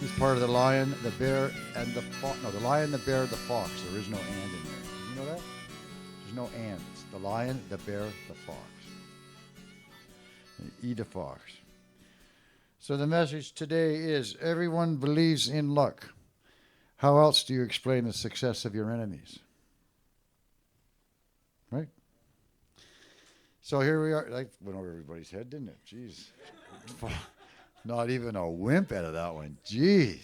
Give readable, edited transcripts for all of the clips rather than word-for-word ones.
He's part of the lion, the bear, and the fox. No, the lion, the bear, the fox. There is no and in there. You know that? There's no and. It's the lion, the bear, the fox. And eat a fox. So the message today is everyone believes in luck. How else do you explain the success of your enemies? Right? So here we are. That went over everybody's head, didn't it? Jeez. Not even a wimp out of that one. Jeez.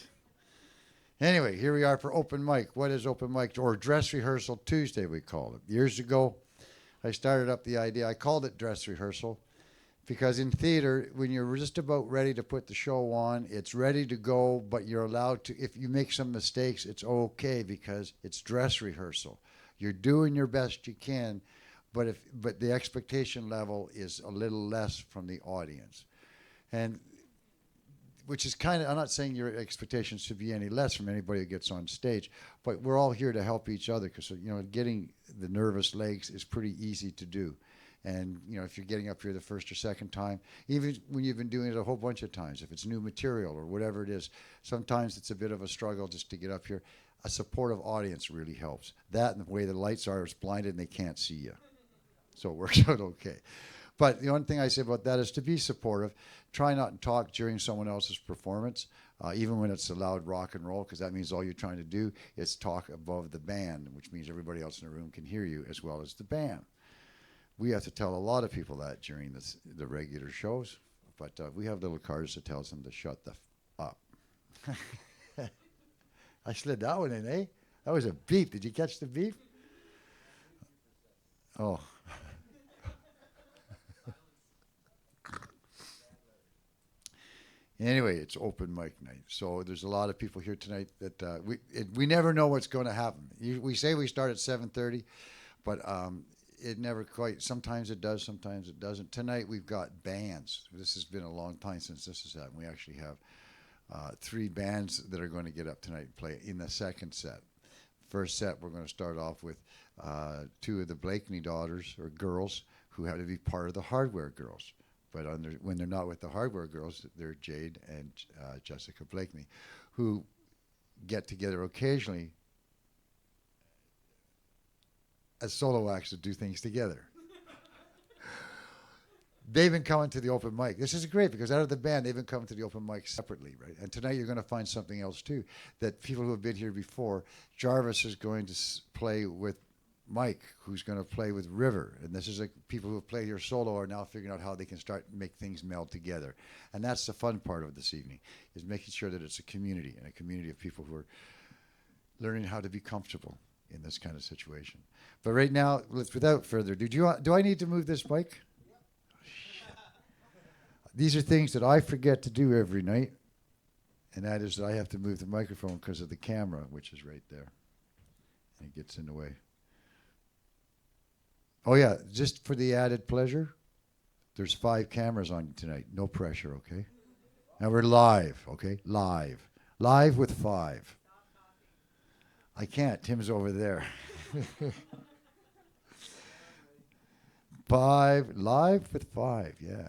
Anyway, here we are for open mic. What is open mic? Or dress rehearsal Tuesday, we called it. Years ago, I started up the idea. I called it dress rehearsal because in theater, when you're just about ready to put the show on, it's ready to go, but you're allowed to, if you make some mistakes, it's okay because it's dress rehearsal. You're doing your best you can, but the expectation level is a little less from the audience. And which is kind of, I'm not saying your expectations should be any less from anybody who gets on stage, but we're all here to help each other because, getting the nervous legs is pretty easy to do. And, if you're getting up here the first or second time, even when you've been doing it a whole bunch of times, if it's new material or whatever it is, sometimes it's a bit of a struggle just to get up here. A supportive audience really helps. That and the way the lights are, it's blinded and they can't see you. So it works out okay. But the only thing I say about that is to be supportive. Try not to talk during someone else's performance, even when it's a loud rock and roll, because that means all you're trying to do is talk above the band, which means everybody else in the room can hear you as well as the band. We have to tell a lot of people that during the regular shows, but we have little cards that tells them to shut the up. I slid that one in, eh? That was a beep. Did you catch the beep? Oh. Anyway, it's open mic night. So there's a lot of people here tonight that we never know what's going to happen. We say we start at 7:30, but it never quite, sometimes it does, sometimes it doesn't. Tonight we've got bands. This has been a long time since this has happened. We actually have 3 bands that are going to get up tonight and play in the second set. First set, we're going to start off with 2 of the Blakeney daughters, or girls, who have to be part of the Hardware Girls. But when they're not with the Hardware Girls, they're Jade and Jessica Blakeney, who get together occasionally as solo acts to do things together. They've been coming to the open mic. This is great because out of the band, they've been coming to the open mic separately, right? And tonight you're going to find something else too, that people who have been here before, Jarvis is going to play with Mike, who's going to play with River. And this is like people who have played here solo are now figuring out how they can start and make things meld together. And that's the fun part of this evening, is making sure that it's a community, and a community of people who are learning how to be comfortable in this kind of situation. But right now, without further ado, do I need to move this mic? These are things that I forget to do every night, and that is that I have to move the microphone because of the camera, which is right there. And it gets in the way. Oh yeah, just for the added pleasure, there's 5 cameras on tonight. No pressure, okay? Now we're live, okay? Live. Live with 5. I can't. Tim's over there. 5. Live with 5, yeah.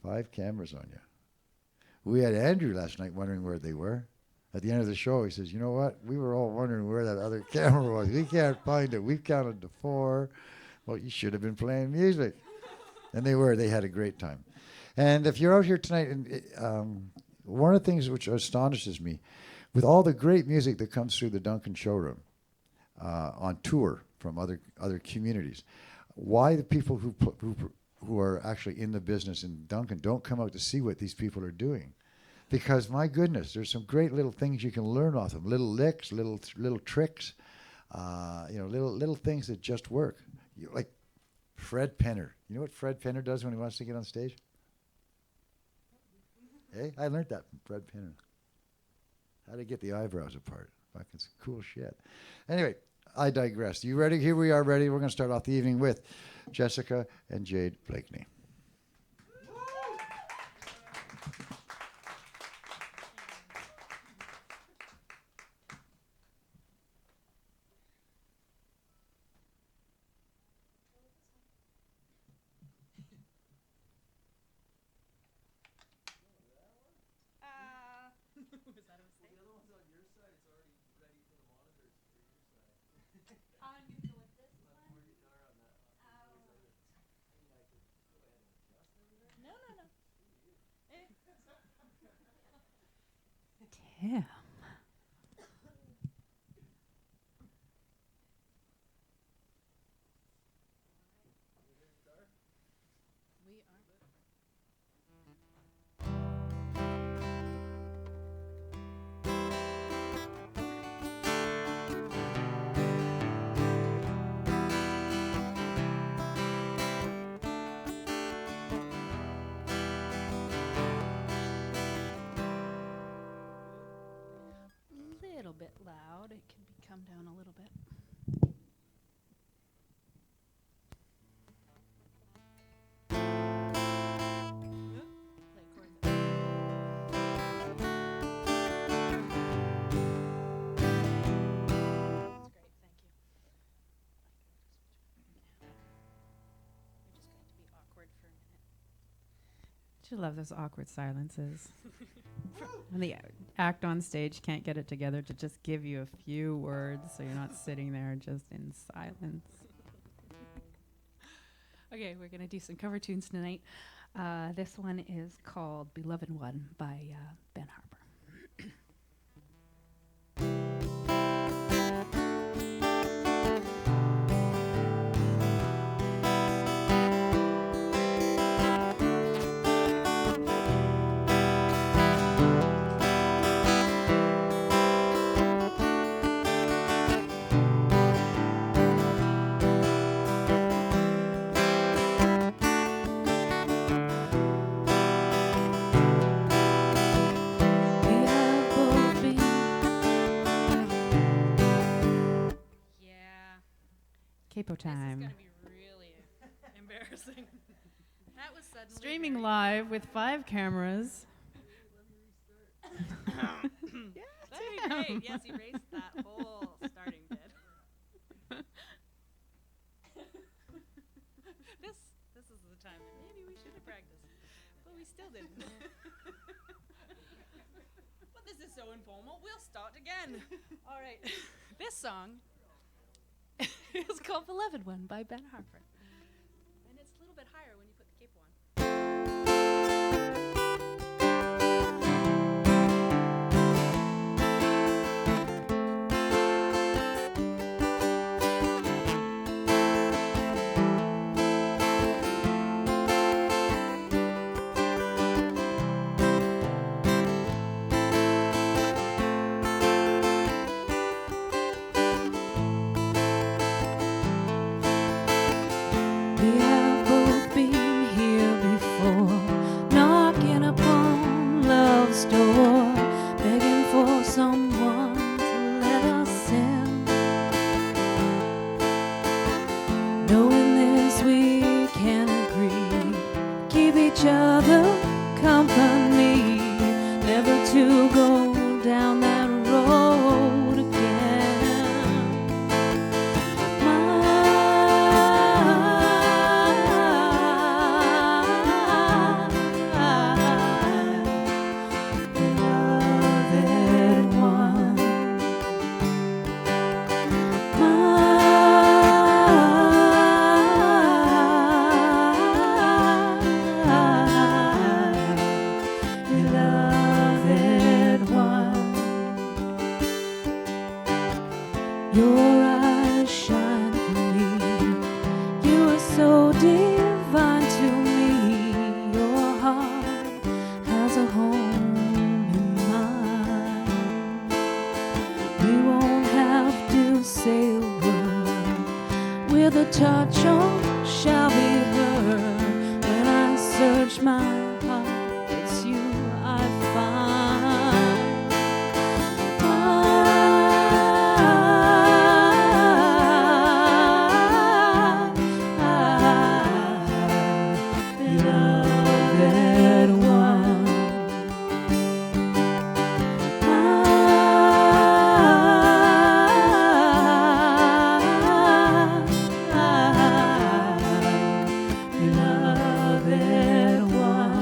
5 cameras on you. We had Andrew last night wondering where they were. At the end of the show, he says, you know what? We were all wondering where that other camera was. We can't find it. We've counted to 4. Well, you should have been playing music. And they were. They had a great time. And if you're out here tonight, and one of the things which astonishes me, with all the great music that comes through the Duncan Showroom on tour from other communities, why the people who are actually in the business in Duncan don't come out to see what these people are doing? Because my goodness, there's some great little things you can learn off them. Little licks, little tricks, little things that just work. Like Fred Penner. You know what Fred Penner does when he wants to get on stage? Hey, I learned that from Fred Penner. How to get the eyebrows apart. Fucking cool shit. Anyway, I digress. You ready? Here we are ready. We're going to start off the evening with Jessica and Jade Blakeney. Was that a mistake? Well, the other one's on your side. It's already ready for the monitors for your side. I'm gonna go with this Left one. more guitar on that. Ow. I mean, I could go ahead and adjust everything. No, no, no. Tim. We are. Little bit loud. It can come down a little bit. Play chords. That's great, thank you. We're just going to be awkward for a minute. I love those awkward silences. And the act on stage can't get it together to just give you a few words so you're not sitting there just in silence. Okay, we're going to do some cover tunes tonight. This one is called Beloved One by Ben Harper. Capo time. This is going to be really embarrassing. That was suddenly Streaming live with 5 cameras. That'd be great. Yes, erase that whole starting bit. This is the time that maybe we should have practiced, but we still didn't. But this is so informal. We'll start again. All right. This song is called Beloved One by Ben Harper. And it's a little bit higher when you put the capo on. Beloved one.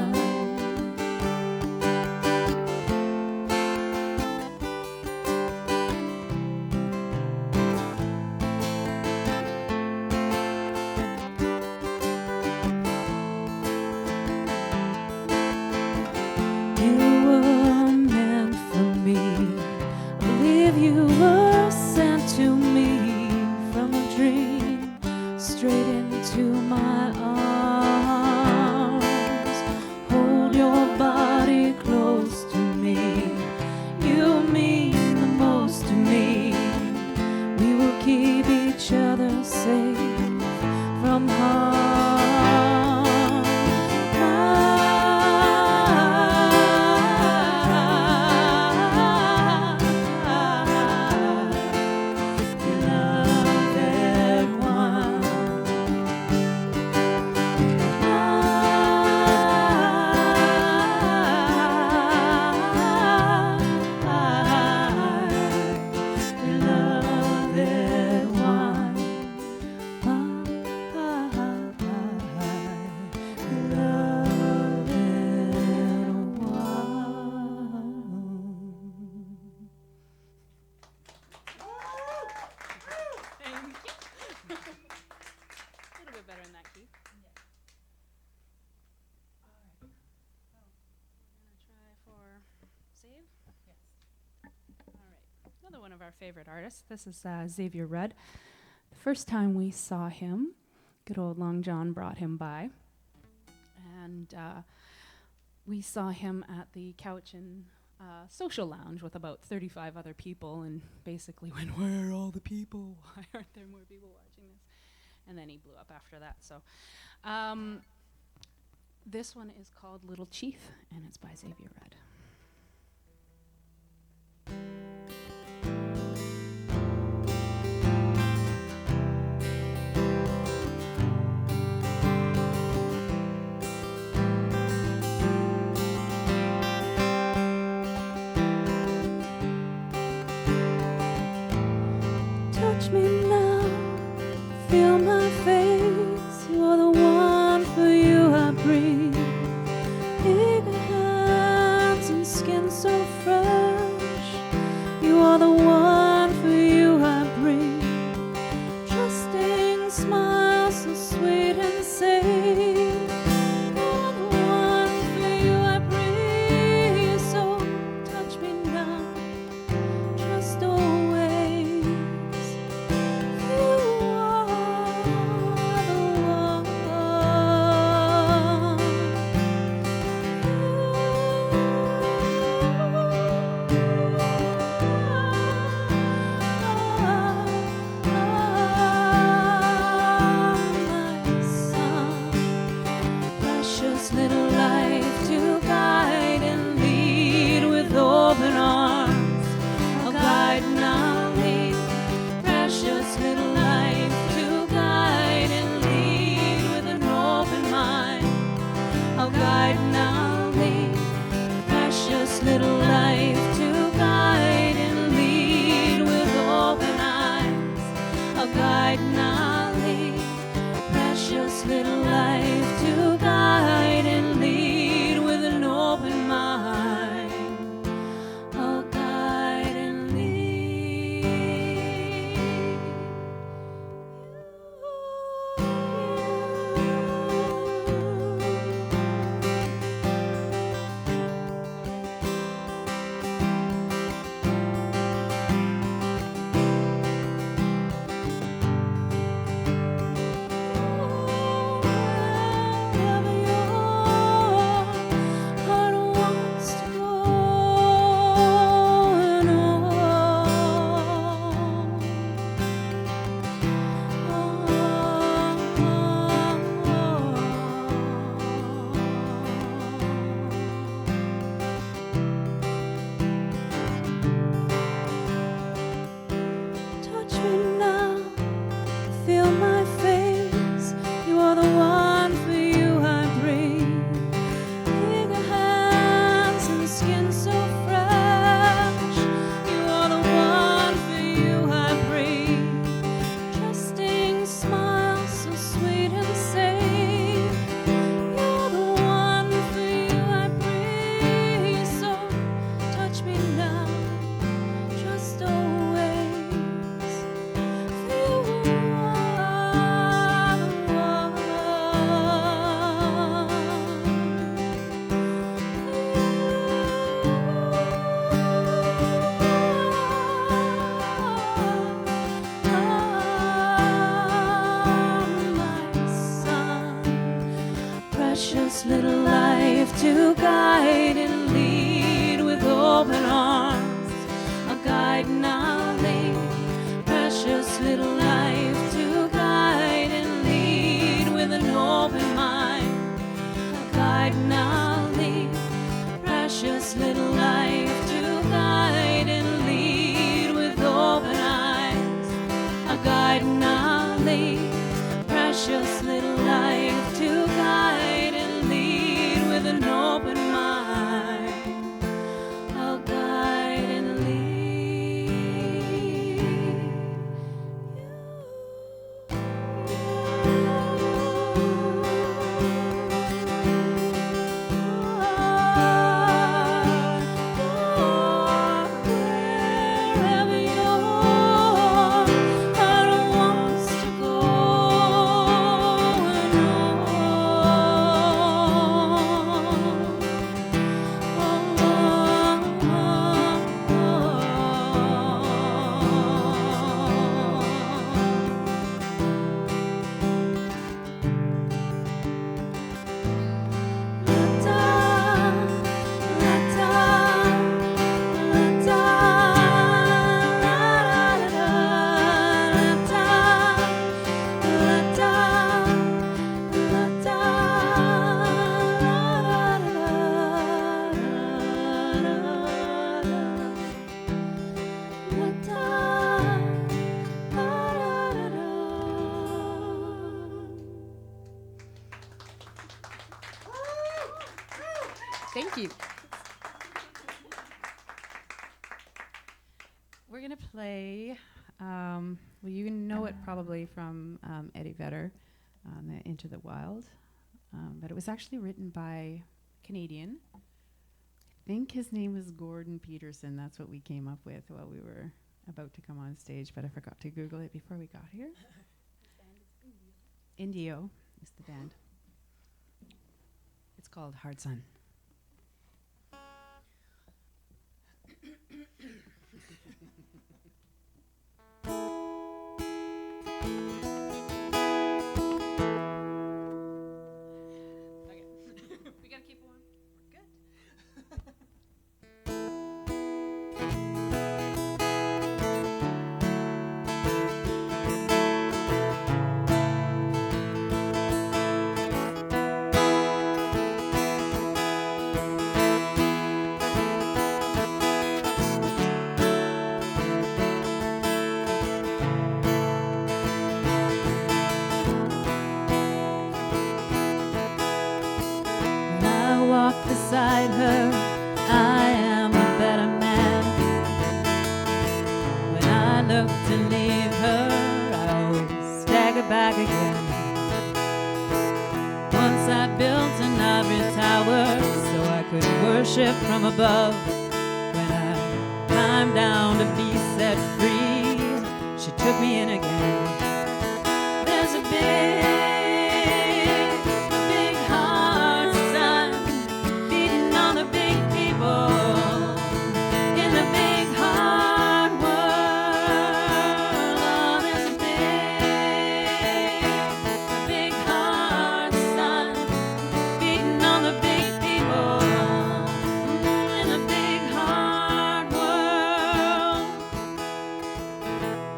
another one of our favorite artists. This is Xavier Rudd. The first time we saw him, good old Long John brought him by, and we saw him at the Couch and Social Lounge with about 35 other people, and basically went, "Where are all the people? Why aren't there more people watching this?" And then he blew up after that. So this one is called Little Chief, and it's by Xavier Rudd. Touch me now, feel my face. You're the one, for you I breathe. Eager hands and skin so fresh. You are the one, for you I breathe. Trusting smile so sweet and safe. You're the one, for you I breathe. So touch me now, just always. You are the one. My son, precious little life to guide and lead with open arms. I'll guide and I'll lead. Precious little life to guide and lead with an open mind. I'll guide and I'll lead. Precious little life to guide and lead with open eyes. I'll guide and I'll lead. Precious little life to guide and lead with an open mind. I'll guide and lead. Wherever your heart wants to go and touch me now, feel my face. You are the one, for you I breathe. Eager hands and skin so fresh. You are the one, for you I breathe. Trusting smile so sweet and safe. You're the one, for you I breathe. So touch me now, just always. You are the one. My son, precious little life to guide and lead with open arms. I'll guide and I'll lead. Precious little life to guide and lead with an open mind. I'll guide and I'll lead. Precious little life to guide and lead with open eyes. I'll guide and I'll lead. Precious little life to guide and lead with an open mind. I'll guide and lead. Wherever your heart wants to go Thank you. We're going to play, well, you know it probably from Eddie Vedder, the Into the Wild. But it was actually written by a Canadian. I think his name was Gordon Peterson. That's what we came up with while we were about to come on stage, but I forgot to Google it before we got here. Indio is the band. It's called Hard Sun. Okay. We gotta keep one. We're good. When I walk beside her, I am a better man. When I look to leave her, I always stagger back again. Once I built an ivory tower so I could worship from above. When I climbed down to be set free, she took me in again. There's a big heart sun beating on the big people in the big hard world. Oh, there's a big heart sun beating on the big people in the big hard world.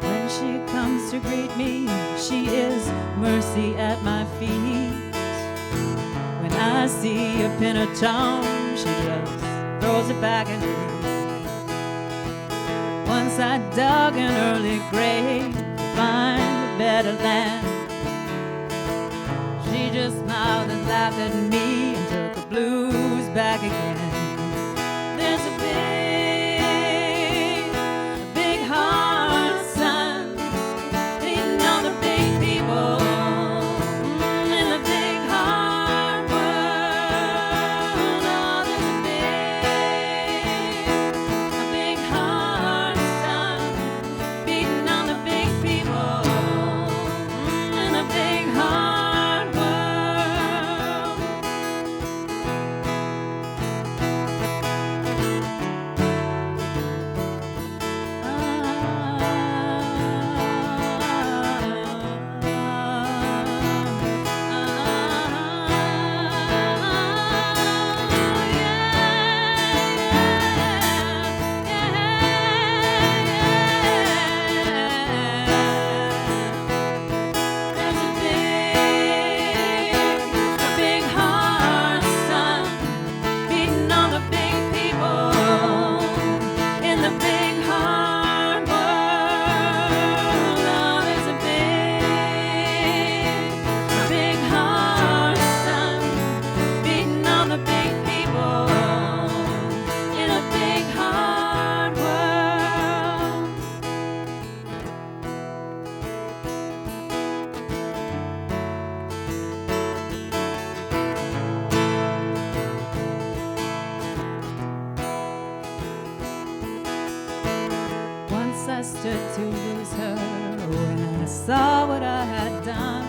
When she comes to greet me, she is mercy at my feet. When I see a pin or tone, she just throws it back at me. Once I dug an early grave to find a better land. She just smiled and laughed at me and took the blues back again. There's a big heart sun beating on the big people in the big hard world. Oh, there's a big heart sun beating on the big people in the big hard world. There's a big heart sun beating on the big people in the big hard world. Oh, there's a big heart sun beating on the big people in a big hard world. Once I stood to lose her when I saw what I had done.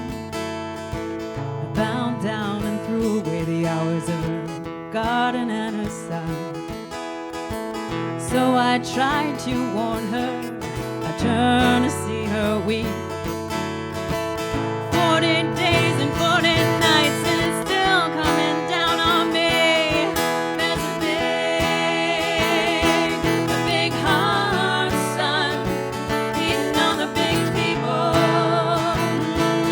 I bowed down and threw away the hours of her garden and her sun. So I tried to warn her, I turned to see her weep. 40 days and 40 nights and it's still coming down on me. There's a big heart sun beating on the big people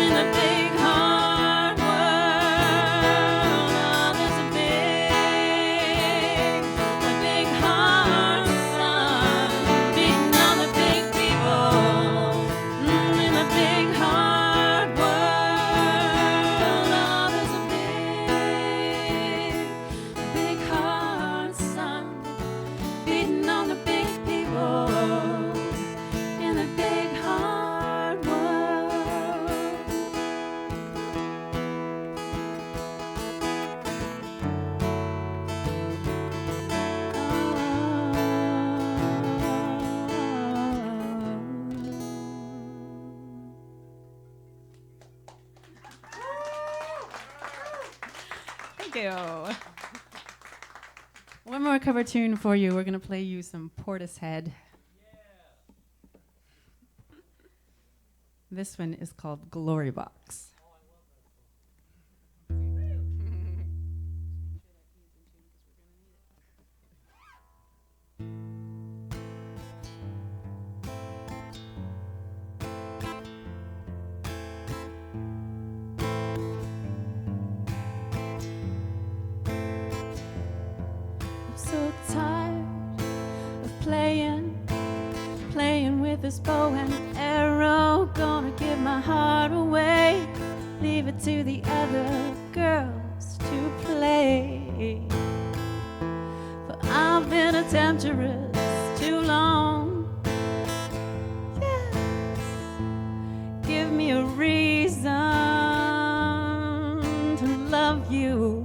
in the big hard world. Oh, there's a big heart sun beating on the big people in the Thank you. One more cover tune for you. We're going to play you some Portishead. This one is called Glory Box. So tired of playing with this bow and arrow. Gonna give my heart away, leave it to the other girls to play. For I've been a temptress too long. Yes, give me a reason to love you.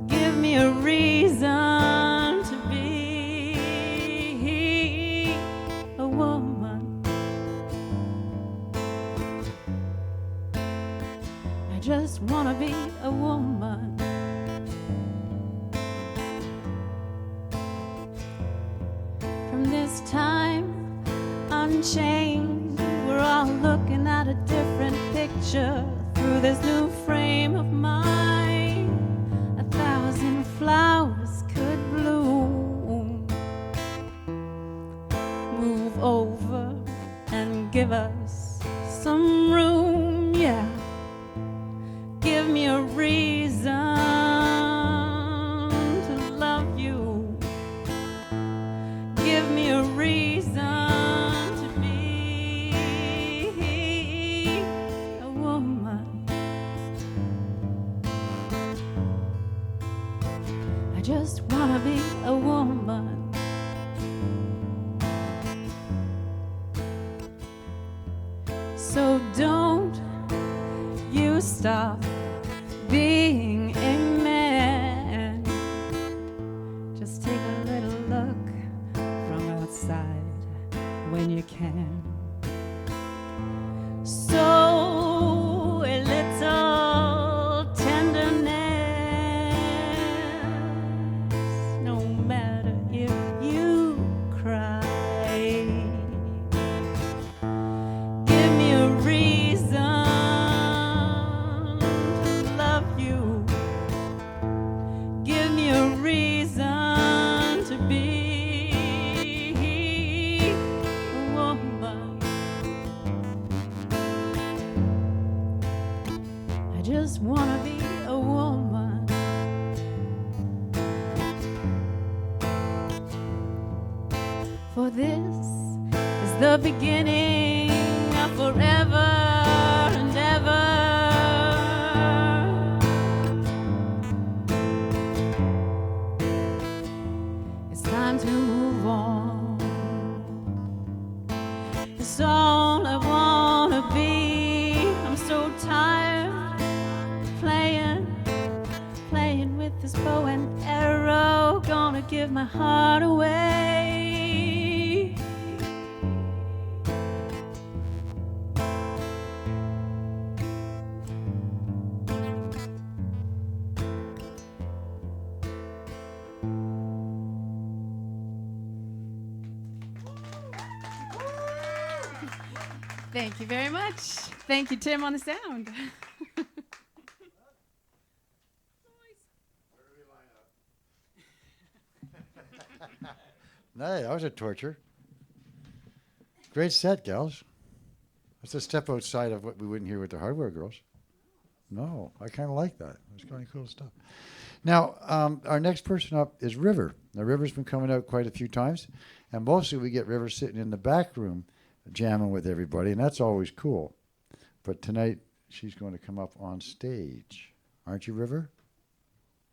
Give me a reason to be a woman. I just wanna be a woman. From this time unchained, we're all looking at a different picture through this new frame of mind. A thousand flowers could bloom. Move over and give us some room, yeah. Give me a reason to love you. Give me a reason to be a woman. I just wanna be a woman. So don't you stop being a man. Just take a little look from outside when you can. So a little tenderness, no matter if you cry. Give me a reason to love you. Give me a reason to be a woman. I just wanna be a woman. For this is the beginning of forever and ever. It's time to move on. It's all I wanna be. I'm so tired playing with this bow and arrow. Gonna give my heart away. Thank you very much. Thank you, Tim, on the sound. Hey, that was a torture. Great set, gals. That's a step outside of what we wouldn't hear with the hardware girls. No, I kind of like that. It was kind of cool stuff. Now, our next person up is River. Now, River's been coming out quite a few times, and mostly we get River sitting in the back room jamming with everybody, and that's always cool. But tonight, she's going to come up on stage. Aren't you, River?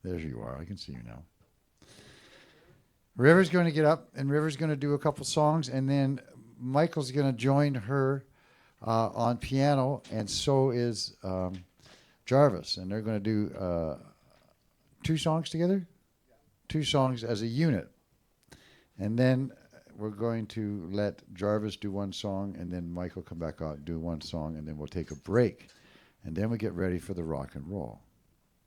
There you are. I can see you now. River's going to get up, and River's going to do a couple songs, and then Michael's going to join her on piano, and so is Jarvis, and they're going to do 2 songs together? 2 songs as a unit. And then we're going to let Jarvis do 1 song, and then Michael come back out and do 1 song, and then we'll take a break. And then we get ready for the rock and roll.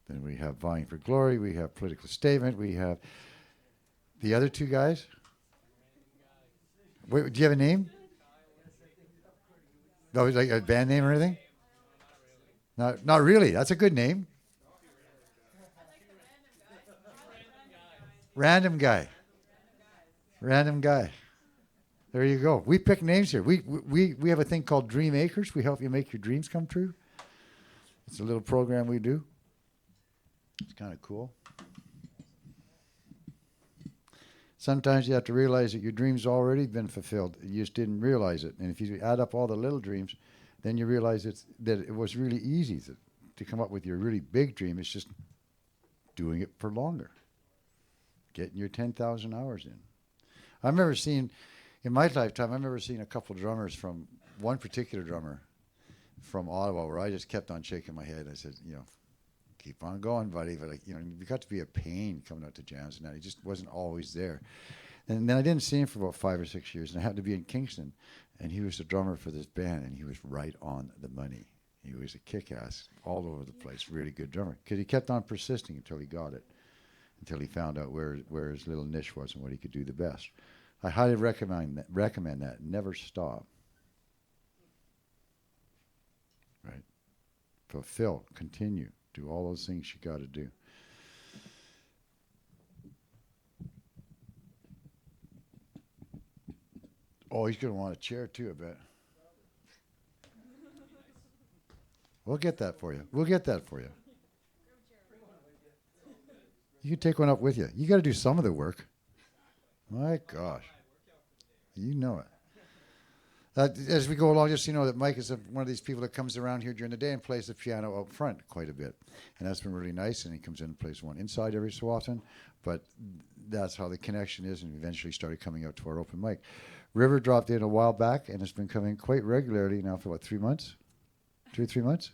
Then we have Vying for Glory. We have Political Statement. We have the other two guys. Wait, do you have a name? No, like a band name or anything? Not really. That's a good name. Random guy. Random guy. There you go. We pick names here. We have a thing called Dream Acres. We help you make your dreams come true. It's a little program we do. It's kind of cool. Sometimes you have to realize that your dream's already been fulfilled. You just didn't realize it. And if you add up all the little dreams, then you realize that it was really easy to come up with your really big dream. It's just doing it for longer. Getting your 10,000 hours in. I remember seeing, in my lifetime, I remember seeing a couple drummers from, one particular drummer from Ottawa where I just kept on shaking my head. I said, keep on going, buddy. But you got to be a pain coming out to jams and that. He just wasn't always there. And then I didn't see him for about 5 or 6 years, and I happened to be in Kingston, and he was the drummer for this band, and he was right on the money. He was a kick-ass, all over the place, really good drummer, because he kept on persisting until he got it, until he found out where his little niche was and what he could do the best. I highly recommend that. Never stop. Right? Fulfill, continue, do all those things you got to do. Oh, he's going to want a chair too, I bet. We'll get that for you. We'll get that for you. You can take one up with you. You got to do some of the work. My gosh. You know it. As we go along, just that Mike is one of these people that comes around here during the day and plays the piano out front quite a bit. And that's been really nice. And he comes in and plays one inside every so often. But that's how the connection is, and eventually started coming out to our open mic. River dropped in a while back and has been coming quite regularly now for, 3 months? 2 or 3 months?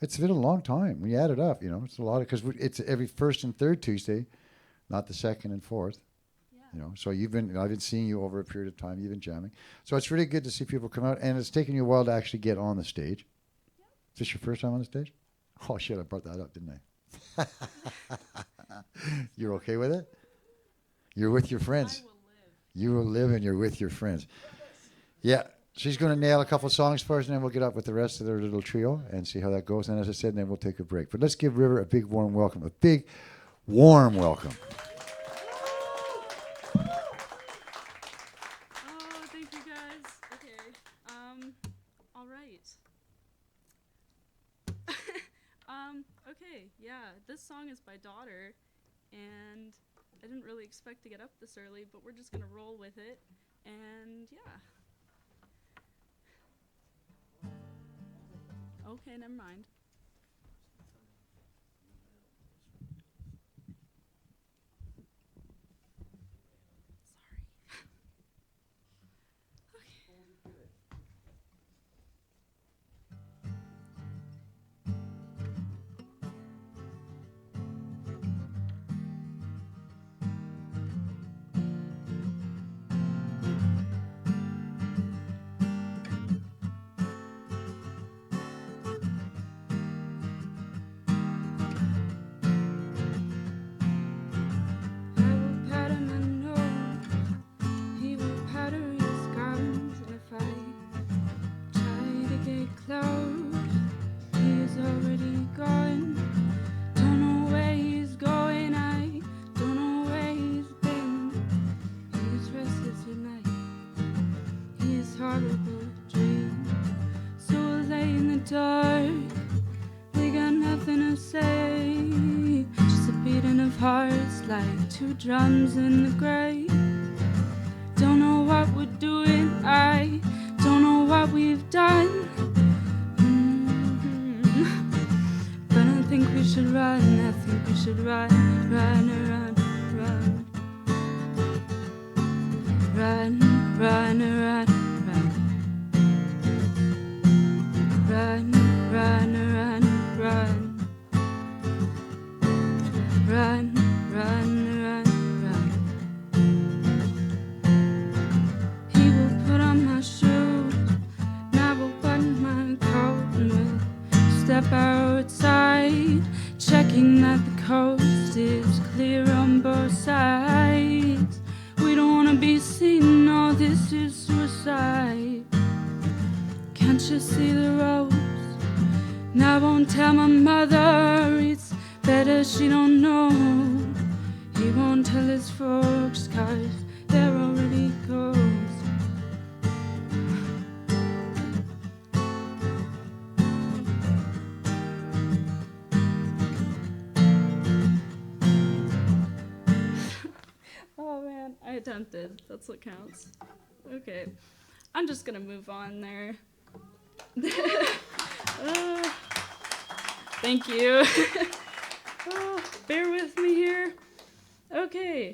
It's been a long time. When you add it up, it's a lot because it's every first and third Tuesday, not the second and fourth. Yeah. So I've been seeing you over a period of time. You've been jamming. So it's really good to see people come out, and it's taken you a while to actually get on the stage. Yeah. Is this your first time on the stage? Oh, shit, I brought that up, didn't I? You're okay with it? You're with your friends. You will live and you're with your friends. Yeah, she's going to nail a couple songs for us, and then we'll get up with the rest of their little trio and see how that goes. And as I said, then we'll take a break. But let's give River a big, warm welcome. A big, warm welcome. Oh, thank you, guys. Okay. All right. Okay, yeah, this song is by Daughter, and I didn't really expect to get up this early, but we're just gonna roll with it, and yeah. Okay, never mind. Like 2 drums in the grave. Don't know what we're doing, I don't know what we've done. But I think we should run, I think we should run, run, run, run. Run, run, run, run. Run, run, run, run. Run. Run, run, run. He will put on my shoes, and I will button my coat, and we'll step outside, check outside. Can't you see the rose? And I won't tell my mother, it's better she don't know. He won't tell his folks, 'cause they're already closed. Oh man, I attempted. That's what counts. Okay, I'm just gonna move on there. Thank you. Bear with me here. Okay,